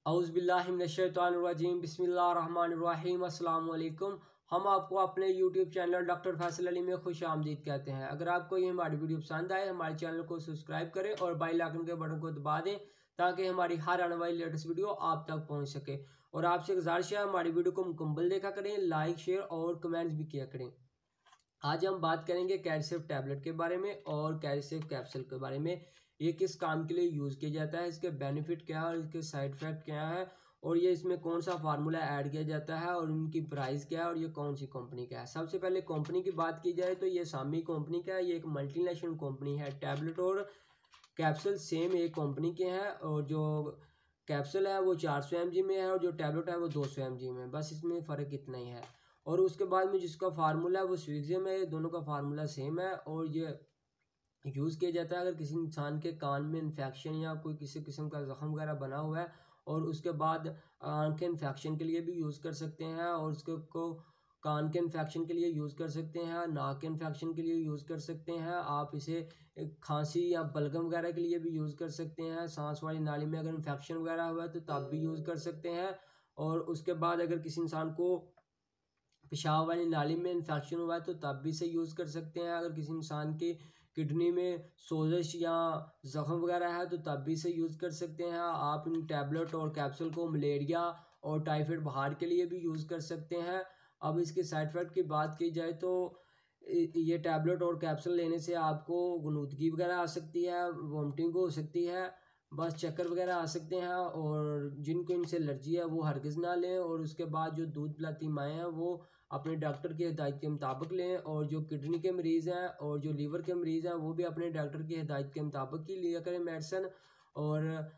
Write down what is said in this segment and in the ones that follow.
औज़ुबिल्लाहिमिनश्शैतानिर्रजीम बिस्मिल्लाहिर्रहमानिर्रहीम अस्सलाम वालेकुम। हम आपको अपने YouTube channel doctor Faisal Ali में खुश आमदीद कहते हैं। अगर आपको ये हमारी वीडियो पसंद आए हमारे चैनल को सब्सक्राइब करें और बेल आइकन के बटन को दबा दें ताकि हमारी हर आने वाली लेटेस्ट वीडियो आप तक पहुंच सके। और आपसे गुजारिश है हमारी वीडियो को मुकम्मल देखा करें, लाइक शेयर और कमेंट्स भी किया करें। आज हम बात करेंगे कैल्शियम टैबलेट के बारे में और कैल्शियम कैप्सूल के बारे में। ये किस काम के लिए यूज़ किया जाता है, इसके बेनिफिट क्या है और इसके साइड इफ़ेक्ट क्या है, और ये इसमें कौन सा फार्मूला ऐड किया जाता है और इनकी प्राइस क्या है और ये कौन सी कंपनी का है। सबसे पहले कंपनी की बात की जाए तो ये सामी कंपनी का है। ये एक मल्टीनेशनल कंपनी है। टैबलेट और कैप्सूल सेम एक कंपनी के हैं और जो कैप्सूल है वो 400 mg में है और जो टैबलेट है वो 200 mg में, बस इसमें फ़र्क इतना ही है। और उसके बाद में जिसका फार्मूला है वो स्विग्जियम है। दोनों का फार्मूला सेम है और ये यूज़ किया जाता है अगर किसी इंसान के कान में इन्फेक्शन या कोई किसी किस्म का ज़ख़म वगैरह बना हुआ है, और उसके बाद आँख के इन्फेक्शन के लिए भी यूज़ कर सकते हैं, और उसके को कान के इन्फेक्शन के लिए यूज़ कर सकते हैं, नाक के इन्फेक्शन के लिए यूज़ कर सकते हैं। आप इसे खांसी या बलगम वगैरह के लिए भी यूज़ कर सकते हैं। सांस वाली नाली में अगर इन्फेक्शन वगैरह हुआ है तो तब भी यूज़ कर सकते हैं। और उसके बाद अगर किसी इंसान को पेशाब वाली नाली में इन्फेक्शन हुआ है तो तब भी इसे यूज़ कर सकते हैं। अगर किसी इंसान की किडनी में सोजिश या ज़ख़म वगैरह है तो तब भी इसे यूज़ कर सकते हैं। आप इन टैबलेट और कैप्सूल को मलेरिया और टाइफाइड बुखार के लिए भी यूज़ कर सकते हैं। अब इसके साइड इफ़ेक्ट की बात की जाए तो ये टैबलेट और कैप्सूल लेने से आपको गनुदगी वगैरह आ सकती है, वॉमिटिंग हो सकती है, बस चक्कर वगैरह आ सकते हैं। और जिनको इनसे एलर्जी है वो हरगिज़ ना लें। और उसके बाद जो दूध पिलाती माएँ हैं वो अपने डॉक्टर की हिदायत के मुताबिक लें। और जो किडनी के मरीज़ हैं और जो लीवर के मरीज़ हैं वो भी अपने डॉक्टर की हिदायत के मुताबिक ही लिया करें मेडिसिन। और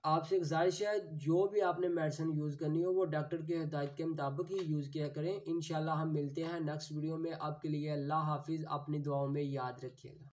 आपसे गुजारिश है जो भी आपने मेडिसिन यूज़ करनी हो वो डॉक्टर की हिदायत के मुताबिक ही यूज़ किया करें। इंशाल्लाह हम मिलते हैं नेक्स्ट वीडियो में। आपके लिए अल्लाह हाफिज़, अपनी दुआओं में याद रखिएगा।